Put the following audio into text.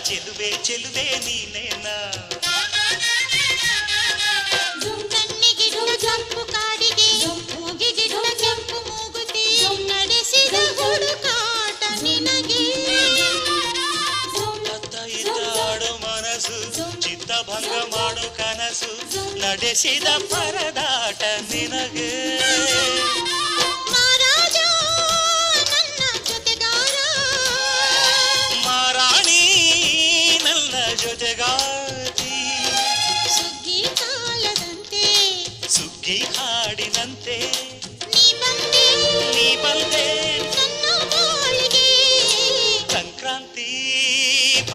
ಚೆಲುವೆ ಚೆಲುವೆ ನೀನೇನಾ ಕಣ್ಣಿಗಿಡುವ ಜಂಪು ಕಾಡಿಗೆ ಮೂಗಿಗಿಡುವ ಕೆಂಪು ಮೂಗುತಿ ನಡೆಸಿದ ಹುಡುಕಾಟ ನಿನಗೆ ಅತ್ತ ಇತ್ತ ಆಡೋ ಮನಸ್ಸು ಚಿತ್ತಭಂಗ ಮಾಡೋ ಕನಸು ನಡೆಸಿದ ಪರದಾಟ ನಿನಗೆ ಮಹಾರಾಜ ನನ್ನ ಜೊತೆಗಾರ ಮಾರಾಣಿ ನನ್ನ ಜೊತೆಗಾರ